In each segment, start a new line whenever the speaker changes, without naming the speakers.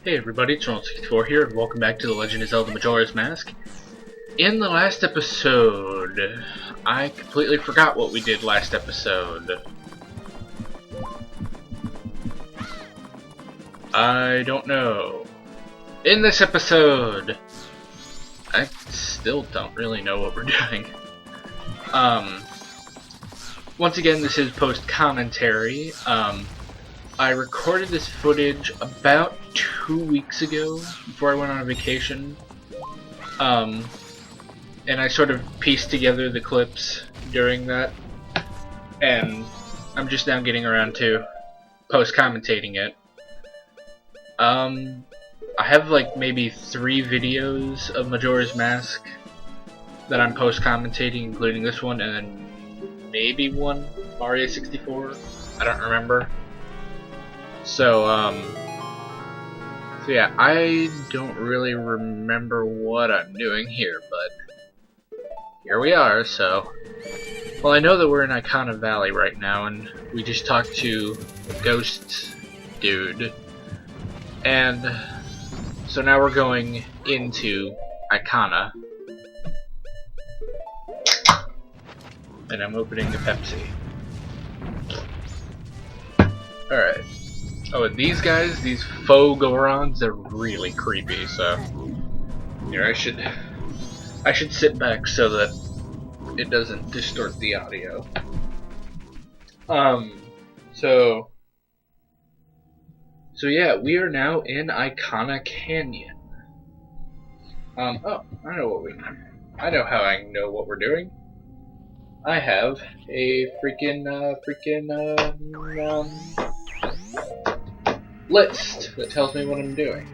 Hey everybody, it's Ronald64 here, and welcome back to The Legend of Zelda Majora's Mask. In the last episode, I completely forgot what we did last episode. I don't know. In this episode, I still don't really know what we're doing. Once again, this is post-commentary. I recorded this footage about 2 weeks ago, before I went on a vacation, and I sort of pieced together the clips during that, and I'm just now getting around to post-commentating it. I have like maybe 3 videos of Majora's Mask that I'm post-commentating, including this one, and then maybe one Mario 64, I don't remember. So yeah, I don't really remember what I'm doing here, but here we are, so... Well, I know that we're in Ikana Valley right now, and we just talked to the ghost dude. And so now we're going into Ikana. And I'm opening the Pepsi. Alright. Oh, and these guys, these faux Gorons, they're really creepy, so... Here, I should sit back so that it doesn't distort the audio. So yeah, we are now in Ikana Canyon. Oh, I know what I know how I know what we're doing. I have a list that tells me what I'm doing.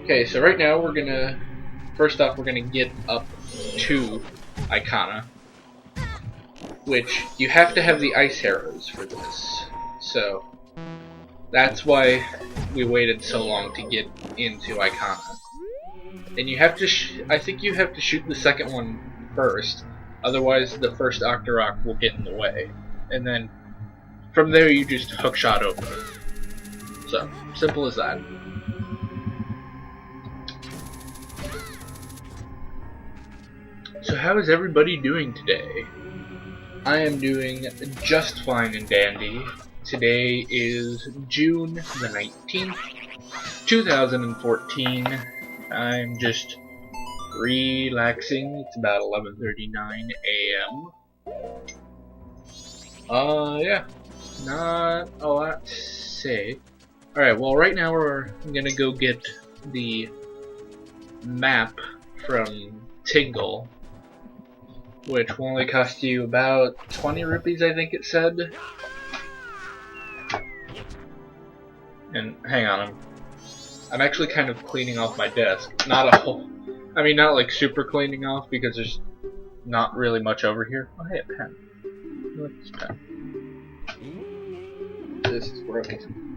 Okay, so right now first off we're gonna get up to Ikana, which you have to have the ice arrows for this. So that's why we waited so long to get into Ikana. And you have to, I think you have to shoot the second one first, otherwise the first Octorok will get in the way. And then from there you just hookshot over it. So, simple as that. So how is everybody doing today? I am doing just fine and dandy. Today is June the 19th, 2014. I'm just relaxing. It's about 11:39 a.m. Yeah, not a lot to say. Alright, well right now we're gonna go get the map from Tingle, which will only cost you about 20 rupees, I think it said. And hang on, I'm actually kind of cleaning off my desk. Not a whole, I mean not like super cleaning off because there's not really much over here. Oh hey, a pen. What's this pen? This is broken.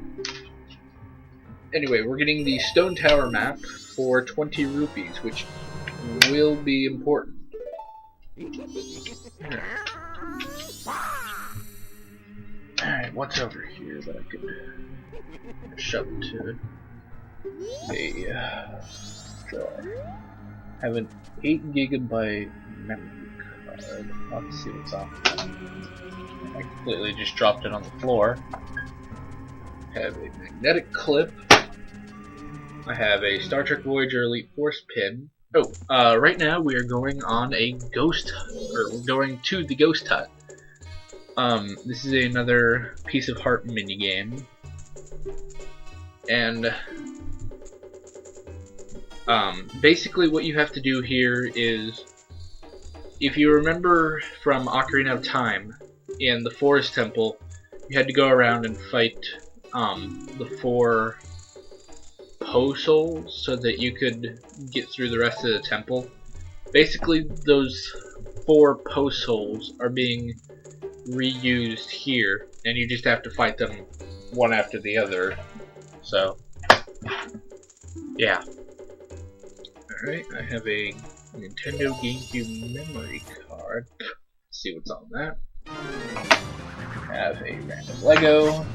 Anyway, we're getting the Stone Tower map for 20 rupees, which will be important. Alright, what's over here that I could shove to a drawer? I have an 8 GB memory card. Let's see what's on it. I completely just dropped it on the floor. I have a magnetic clip. I have a Star Trek Voyager Elite Force pin. Oh, right now we are going on a ghost, or we're going to the ghost hut. This is another piece of heart minigame. And, basically what you have to do here is, if you remember from Ocarina of Time, in the Forest Temple, you had to go around and fight, the 4 Poe souls so that you could get through the rest of the temple. Basically, those 4 Poe souls are being reused here, and you just have to fight them one after the other. So, yeah. Alright, I have a Nintendo GameCube memory card. Let's see what's on that. I have a random Lego.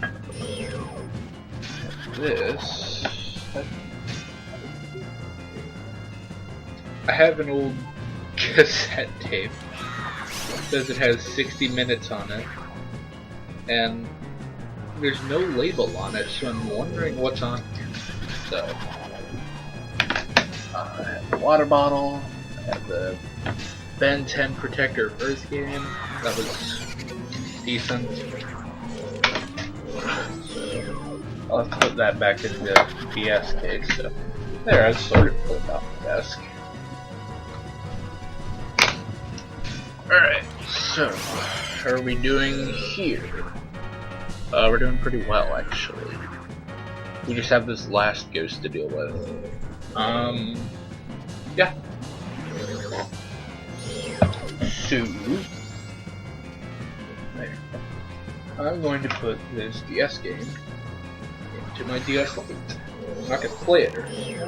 This. I have an old cassette tape. It says it has 60 minutes on it, and there's no label on it, so I'm wondering what's on here. So, I have the water bottle, I have the Ben 10 Protector of Earth game, that was decent. So, I'll have to put that back in the DS case. So, there, I sort of put it off the desk. Alright, so, how are we doing here? We're doing pretty well, actually. We just have this last ghost to deal with. Yeah. So, there. I'm going to put this DS game into my DS Lite. I'm not going to play it or anything.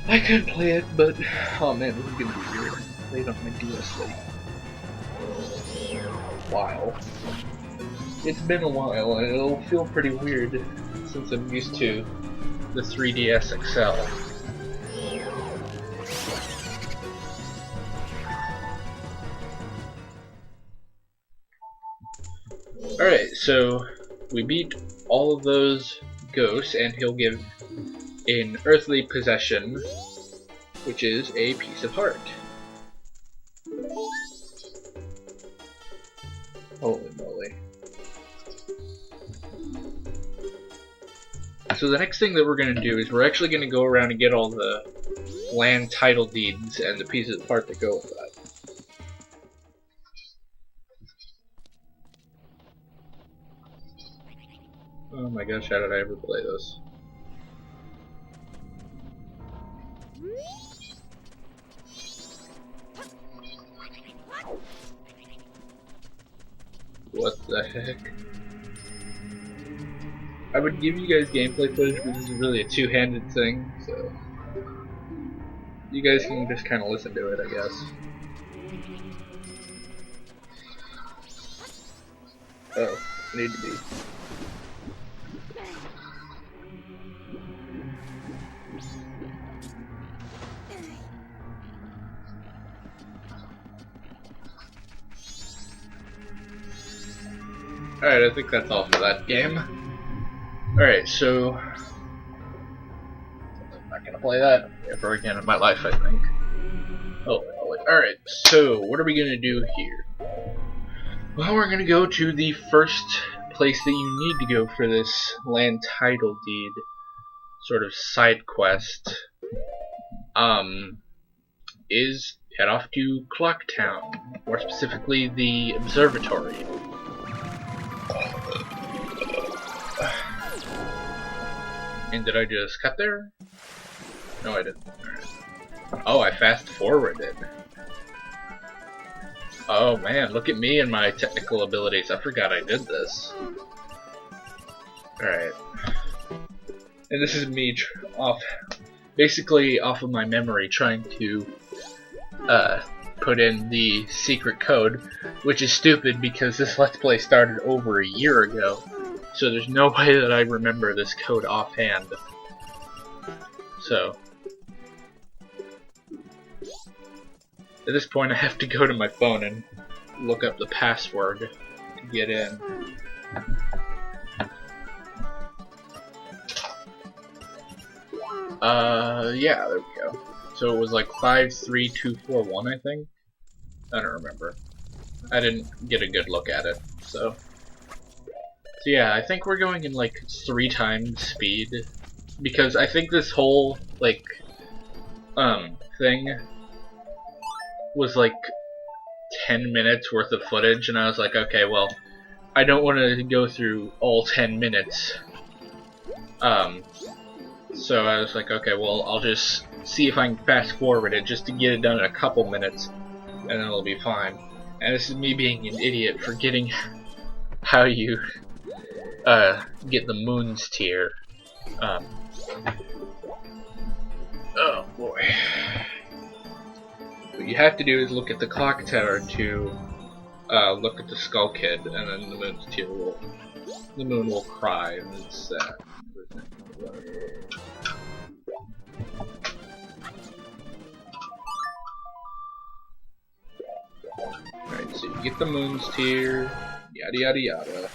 I could play it, but oh man, this is gonna be weird. Play it on my DS Lite. While. It's been a while, and it'll feel pretty weird since I'm used to the 3DS XL. Alright, so we beat all of those ghosts, and he'll give an earthly possession, which is a piece of heart. Holy moly. So the next thing that we're going to do is we're actually going to go around and get all the land title deeds and the pieces of heart that go with that. Oh my gosh, how did I ever play this? What the heck? I would give you guys gameplay footage, but this is really a two-handed thing, so you guys can just kind of listen to it, I guess. Oh, I need to be. Alright, I think that's all for that game. Alright, so I'm not gonna play that ever again in my life, I think. Oh, alright, so what are we gonna do here? Well, we're gonna go to the first place that you need to go for this land title deed sort of side quest. Is head off to Clocktown, more specifically the observatory. And did I just cut there? No, I didn't. Oh, I fast forwarded. Oh man, look at me and my technical abilities. I forgot I did this. Alright. And this is me basically off of my memory trying to put in the secret code, which is stupid because this Let's Play started over a year ago. So there's no way that I remember this code offhand. So at this point I have to go to my phone and look up the password to get in. Yeah, there we go. So it was like 53241, I think? I don't remember. I didn't get a good look at it, so yeah, I think we're going in like 3 times speed, because I think this whole like thing was like 10 minutes worth of footage, and I was like, okay, well, I don't want to go through all 10 minutes. So I was like, okay, well, I'll just see if I can fast forward it just to get it done in a couple minutes, and then it'll be fine. And this is me being an idiot, forgetting how you get the moon's tier. Oh boy. What you have to do is look at the clock tower to look at the skull kid, and then the moon's tier will, the moon will cry, and it's sad. Alright, so you get the Moon's Tear, yada yada yada.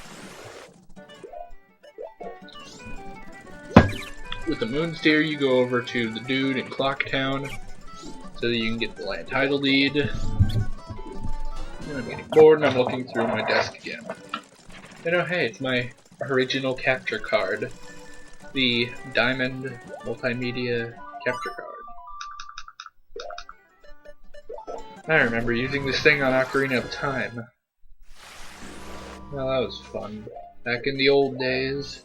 With the Moon's Tear, you go over to the dude in Clocktown so that you can get the land title deed. And I'm getting bored and I'm looking through my desk again. And oh hey, it's my original capture card. The Diamond Multimedia capture card. I remember using this thing on Ocarina of Time. Well, that was fun. Back in the old days.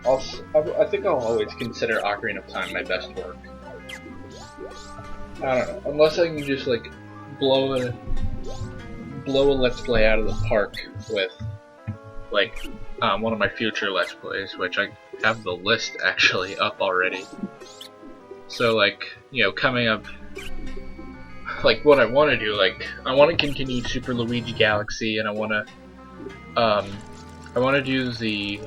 I think I'll always consider Ocarina of Time my best work. I don't know, unless I can just like blow a Let's Play out of the park with like one of my future Let's Plays, which I have the list actually up already. So like, you know, coming up, like what I want to do, like I want to continue Super Luigi Galaxy, and I want to do the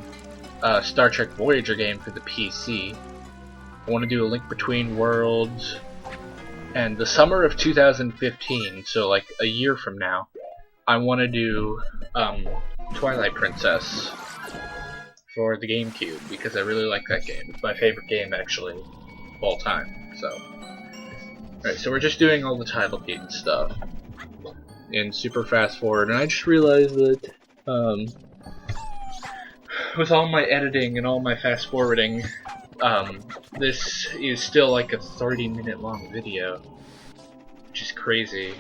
Star Trek Voyager game for the PC. I want to do A Link Between Worlds, and the summer of 2015, so like a year from now, I want to do Twilight Princess for the GameCube, because I really like that game. It's my favorite game actually of all time. So, alright, so we're just doing all the title deed and stuff in super fast forward, and I just realized that with all my editing and all my fast forwarding, this is still like a 30-minute long video, which is crazy.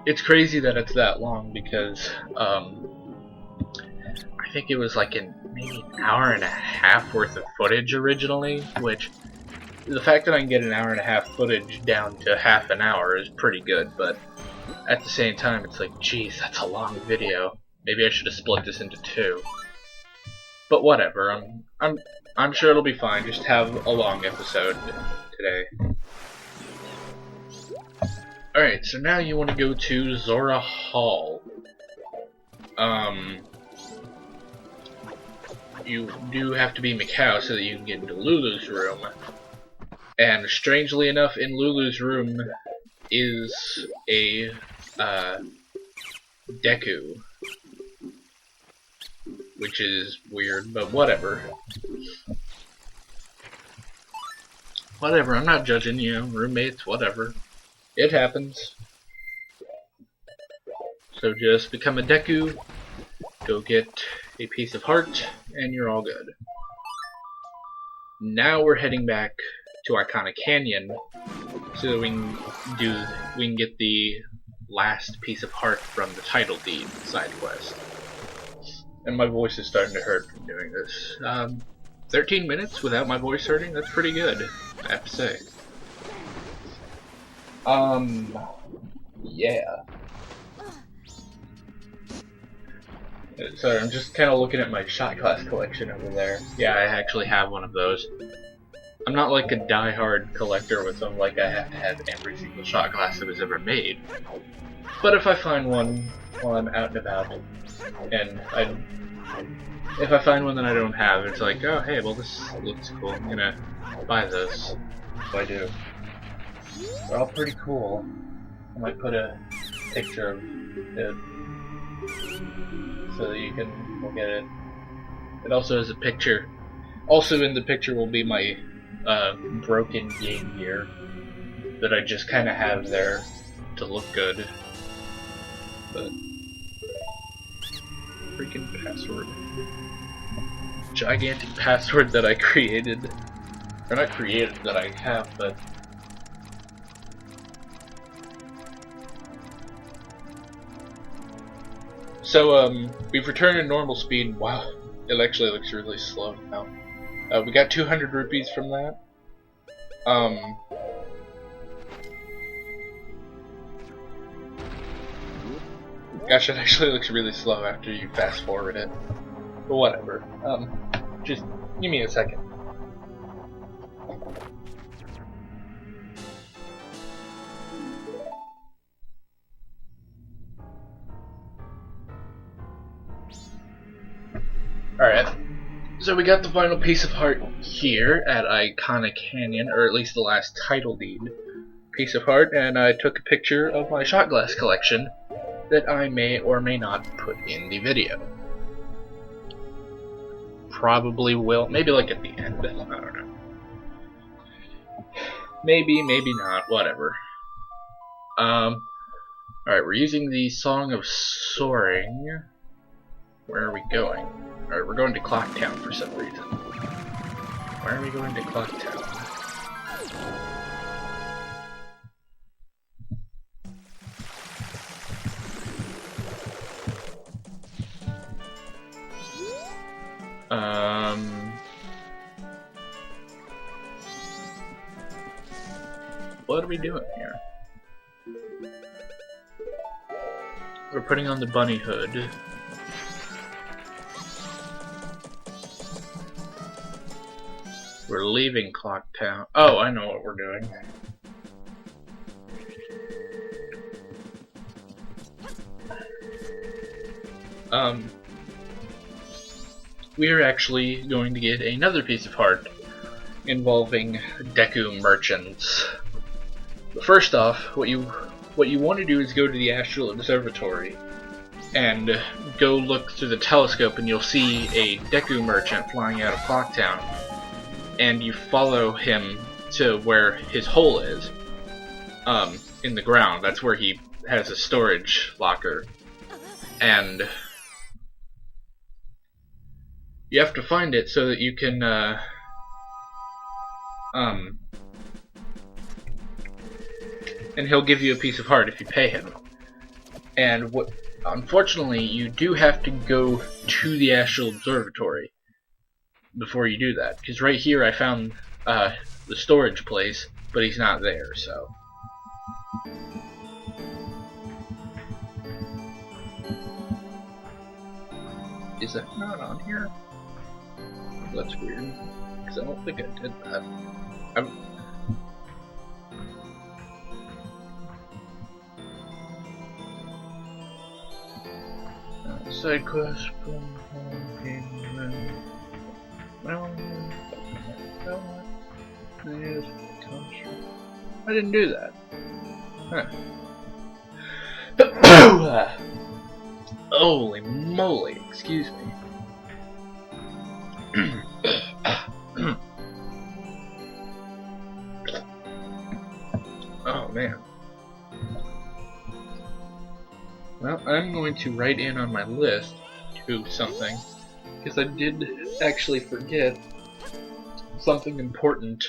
It's crazy that it's that long because I think it was like maybe an hour and a half worth of footage originally, which the fact that I can get an hour and a half footage down to half an hour is pretty good, but at the same time it's like, geez, that's a long video. Maybe I should have split this into two. But whatever, I'm sure it'll be fine. Just have a long episode today. Alright, so now you want to go to Zora Hall. You do have to be Macau so that you can get into Lulu's room. And strangely enough, in Lulu's room is a Deku. Which is weird, but whatever. Whatever, I'm not judging, you know, roommates, whatever. It happens. So just become a Deku, go get a piece of heart, and you're all good. Now we're heading back to Ikana Canyon so that we can get the last piece of heart from the title deed side quest. And my voice is starting to hurt from doing this. 13 minutes without my voice hurting? That's pretty good, I have to say. Yeah. Sorry, I'm just kind of looking at my shot glass collection over there. Yeah, I actually have one of those. I'm not like a die-hard collector with them, like I have to have every single shot glass that was ever made. But if I find one while I'm out and about, and if I find one that I don't have, it's like, oh hey, well this looks cool, I'm gonna buy this. So I do. They're all pretty cool. I might put a picture of it so that you can look at it. It also has a picture. Also in the picture will be my broken Game Gear that I just kind of have there to look good. But freaking password. Gigantic password that I created. Or not created, that I have, but so, we've returned to normal speed. Wow, it actually looks really slow now. We got 200 rupees from that. Gosh, it actually looks really slow after you fast forward it. But whatever. Just give me a second. Alright, so we got the final piece of heart here at Ikana Canyon, or at least the last title deed piece of heart, and I took a picture of my shot glass collection that I may or may not put in the video. Probably will, maybe like at the end, I don't know. Maybe, maybe not, whatever. Alright, we're using the Song of Soaring. Where are we going? Alright, we're going to Clocktown for some reason. Why are we going to Clocktown? What are we doing here? We're putting on the bunny hood. We're leaving Clocktown. Oh, I know what we're doing. We're actually going to get another piece of heart involving Deku merchants. But first off, what you want to do is go to the Astral Observatory and go look through the telescope, and you'll see a Deku merchant flying out of Clocktown. And you follow him to where his hole is, in the ground. That's where he has a storage locker. And you have to find it so that you can, and he'll give you a piece of heart if you pay him. And unfortunately, you do have to go to the Astral Observatory before you do that, because right here I found the storage place, but he's not there, so. Is that not on here? That's weird, because I don't think I did that. Side quest from home game. I didn't do that. Huh. Holy moly, excuse me. Oh man. Well, I'm going to write in on my list to something, because I did actually forget something important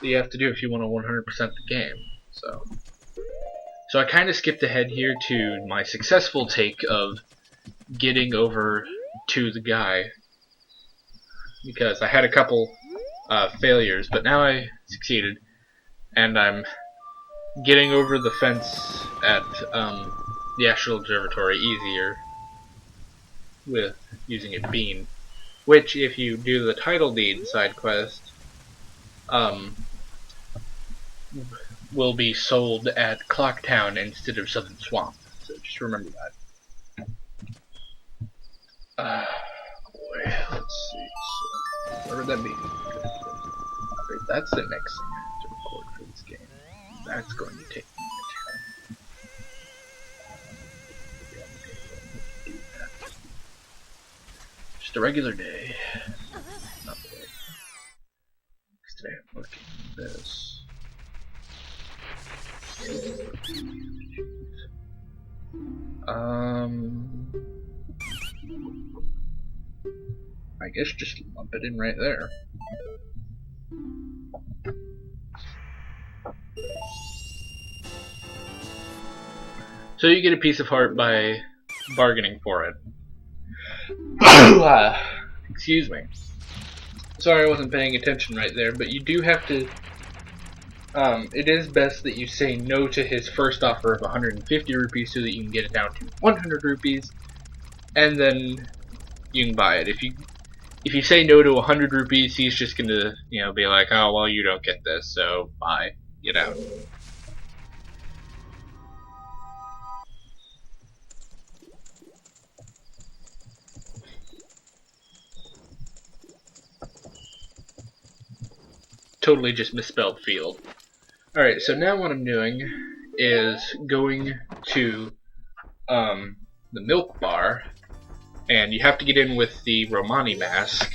that you have to do if you want to 100% the game. So I kind of skipped ahead here to my successful take of getting over to the guy, because I had a couple failures, but now I succeeded, and I'm getting over the fence at the Astral Observatory easier with using a bean, which, if you do the title deed side quest, will be sold at Clocktown instead of Southern Swamp. So just remember that. Boy, let's see. So, where would that be? Great, that's the next thing I have to record for this game. That's going to take me a turn. Just a regular day. Not today. Because today I'm working on this. I guess just lump it in right there. So you get a piece of heart by bargaining for it. Excuse me. Sorry I wasn't paying attention right there, but you do have to... it is best that you say no to his first offer of 150 rupees so that you can get it down to 100 rupees, and then you can buy it. If you say no to 100 rupees, he's just gonna, be like, oh, well, you don't get this, so bye. Get out. totally just misspelled field. Alright, so now what I'm doing is going to the milk bar, and you have to get in with the Romani mask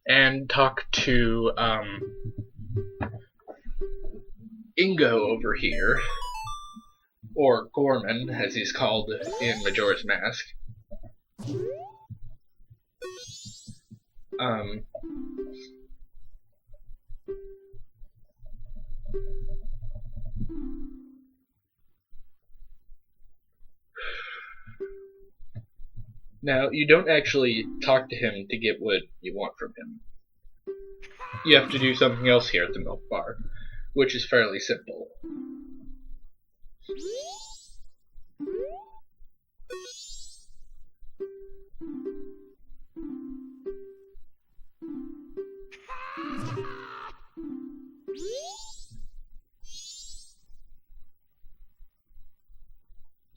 and talk to Ingo over here, or Gorman as he's called in Majora's Mask. Now, you don't actually talk to him to get what you want from him. You have to do something else here at the milk bar, which is fairly simple.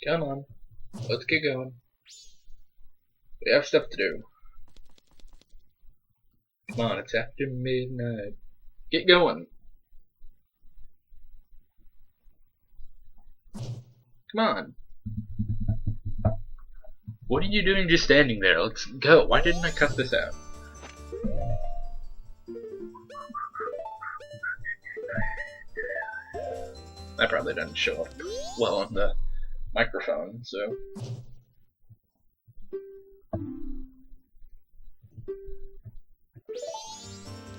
Come on, let's get going. We have stuff to do. Come on, it's after midnight. Get going. Come on. What are you doing just standing there? Let's go. Why didn't I cut this out? That probably doesn't show up well on the microphone, so...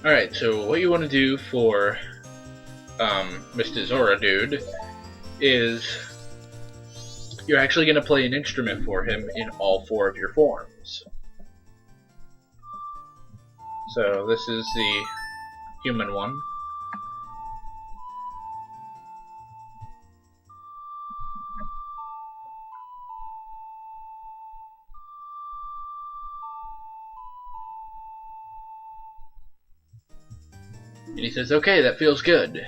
Alright, so what you want to do for Mr. Zora dude is you're actually going to play an instrument for him in all 4 of your forms. So this is the human one. And he says, okay, that feels good.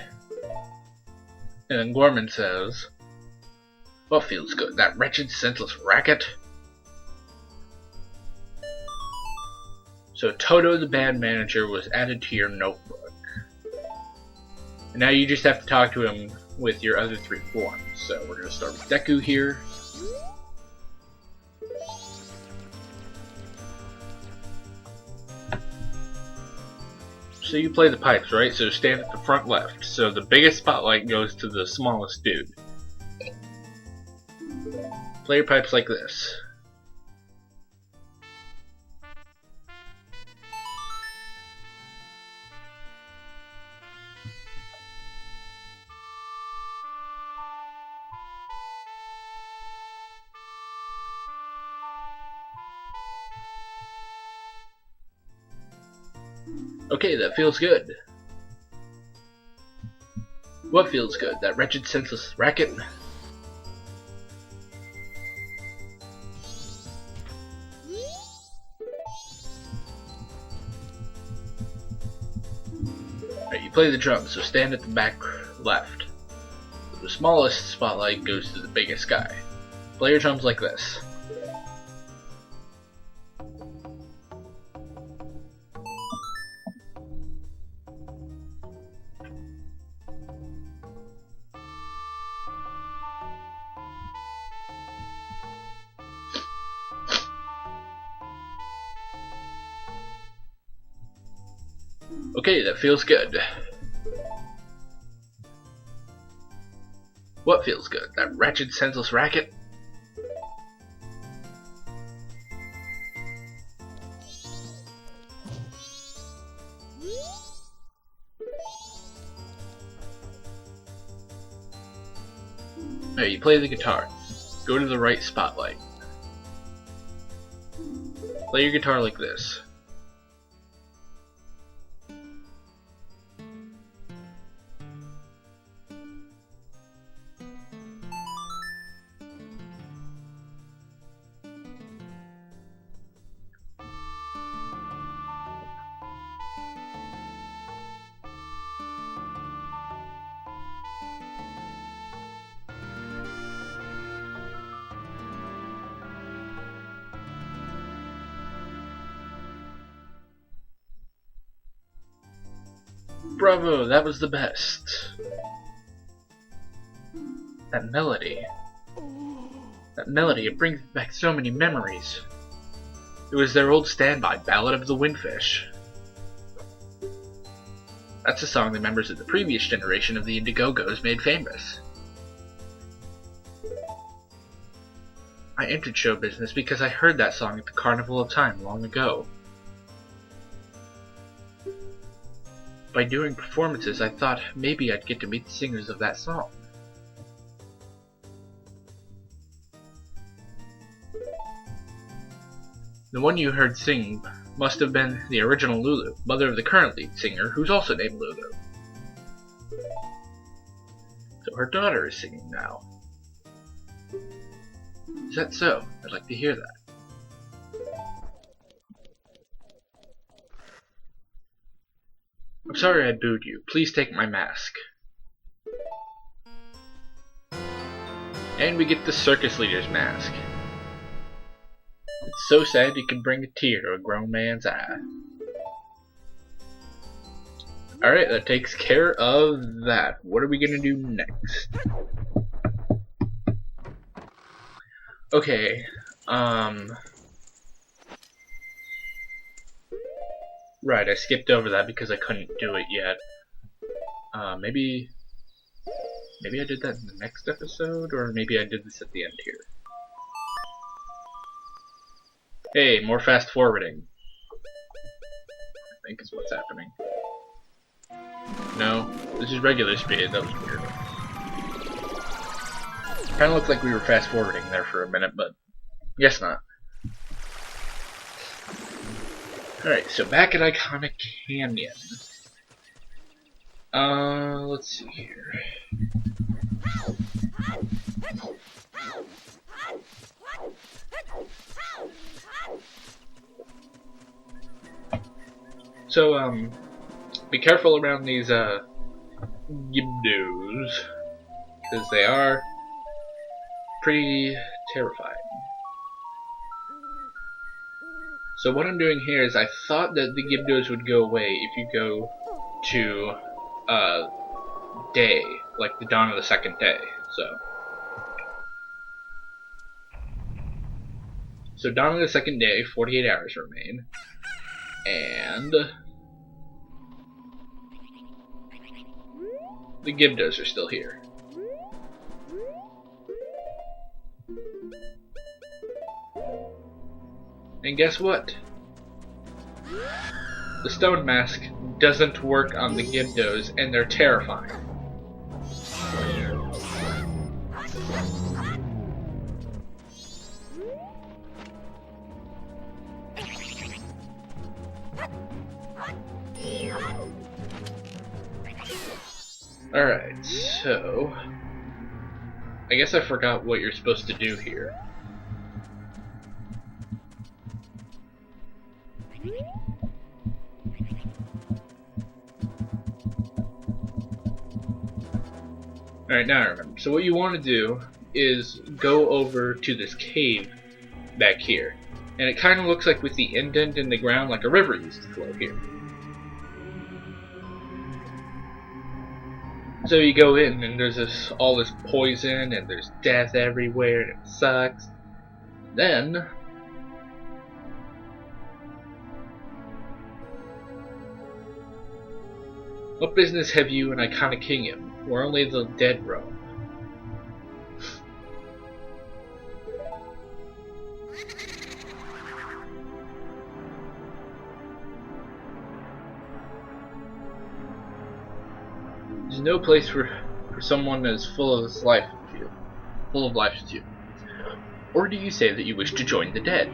And then Gorman says, what feels good? That wretched, senseless racket? So Toto the bad manager was added to your notebook. And now you just have to talk to him with your other 3 forms. So we're going to start with Deku here. So you play the pipes, right? So stand at the front left. So the biggest spotlight goes to the smallest dude. Play your pipes like this. Okay, that feels good. What feels good? That wretched, senseless racket? Alright, you play the drums, so stand at the back left. The smallest spotlight goes to the biggest guy. Play your drums like this. Okay, that feels good. What feels good? That wretched, senseless racket? Now you play the guitar. Go to the right spotlight. Play your guitar like this. Bravo, that was the best. That melody. That melody, it brings back so many memories. It was their old standby, Ballad of the Windfish. That's a song the members of the previous generation of the Indiegogo's made famous. I entered show business because I heard that song at the Carnival of Time long ago. By doing performances, I thought maybe I'd get to meet the singers of that song. The one you heard sing must have been the original Lulu, mother of the current lead singer, who's also named Lulu. So her daughter is singing now. Is that so? I'd like to hear that. I'm sorry I booed you. Please take my mask. And we get the circus leader's mask. It's so sad you can bring a tear to a grown man's eye. Alright, that takes care of that. What are we gonna do next? Okay, right, I skipped over that because I couldn't do it yet. Maybe I did that in the next episode, or maybe I did this at the end here. Hey, more fast forwarding. I think is what's happening. No, this is regular speed. That was weird. Kinda looked like we were fast forwarding there for a minute, but guess not. Alright, so back at Ikana Canyon. Let's see here. So, be careful around these, Gibdos, because they are pretty terrifying. So what I'm doing here is I thought that the Gibdos would go away if you go to, day, like the dawn of the second day, So dawn of the second day, 48 hours remain, and the Gibdos are still here. And guess what? The stone mask doesn't work on the Gibdos, and they're terrifying. Alright, so I guess I forgot what you're supposed to do here. Alright, now I remember. So what you want to do is go over to this cave back here. And it kind of looks like with the indent in the ground like a river used to flow here. So you go in and there's all this poison and there's death everywhere and it sucks. Then what business have you in Ikana Canyon, where only the dead roam? There's no place for someone as full of life as you. Or do you say that you wish to join the dead?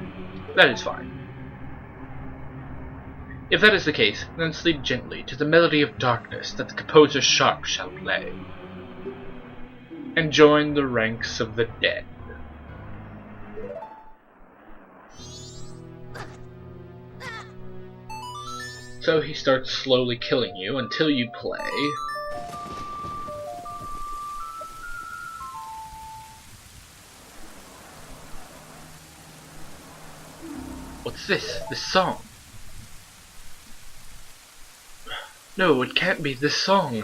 That is fine. If that is the case, then sleep gently to the melody of darkness that the composer Sharp shall play, and join the ranks of the dead. So he starts slowly killing you until you play. What's this? This song? No, it can't be this song.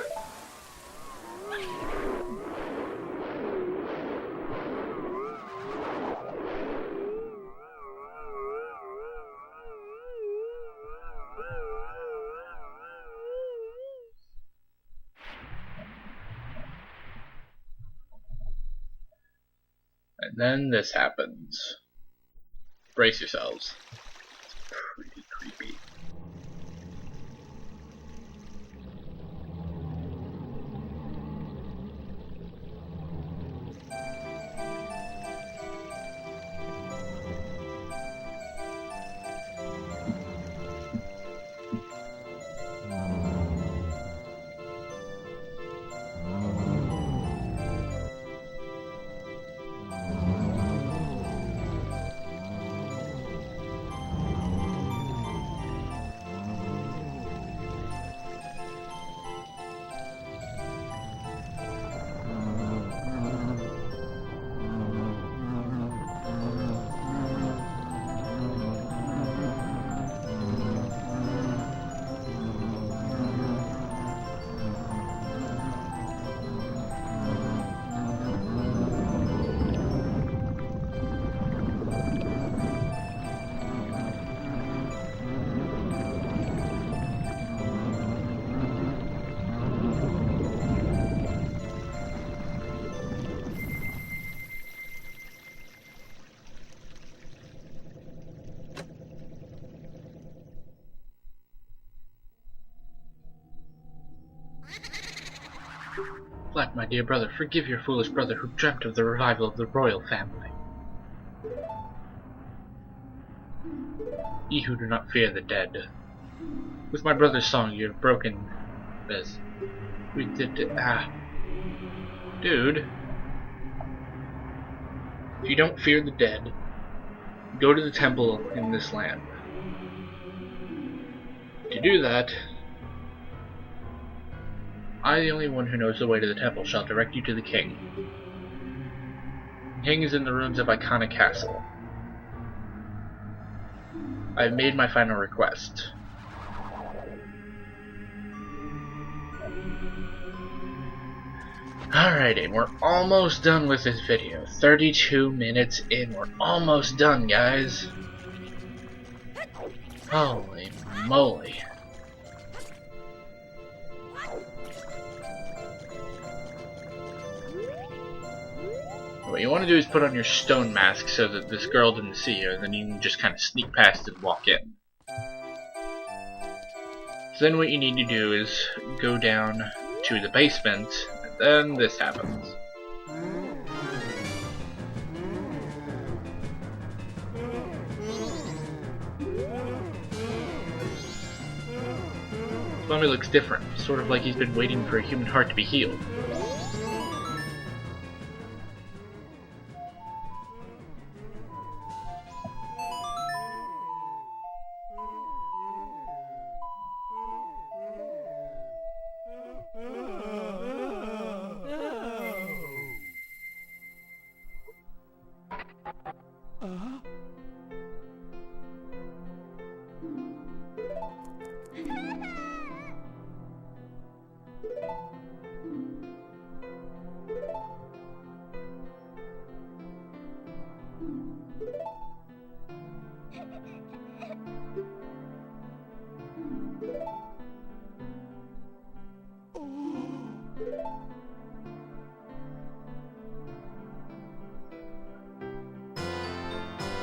And then this happens. Brace yourselves. It's pretty creepy. Black, my dear brother, forgive your foolish brother who dreamt of the revival of the royal family. Ye who do not fear the dead. With my brother's song you have broken this. We did it. Dude. If you don't fear the dead, go to the temple in this land. To do that, I, the only one who knows the way to the temple, shall direct you to the king. The king is in the ruins of Ikana Castle. I have made my final request. Alrighty, we're almost done with this video. 32 minutes in, we're almost done, guys. Holy moly. What you want to do is put on your stone mask so that this girl didn't see you, and then you can just kind of sneak past and walk in. So then what you need to do is go down to the basement, and then this happens. Mommy looks different, sort of like he's been waiting for a human heart to be healed.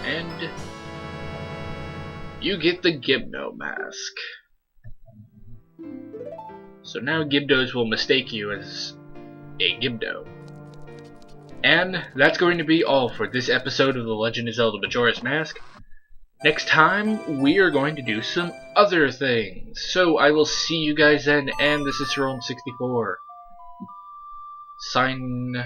And you get the Gibdo mask. So now Gibdos will mistake you as a Gibdo. And that's going to be all for this episode of The Legend of Zelda Majora's Mask. Next time, we are going to do some other things. So I will see you guys then, and this is Rome64. Signing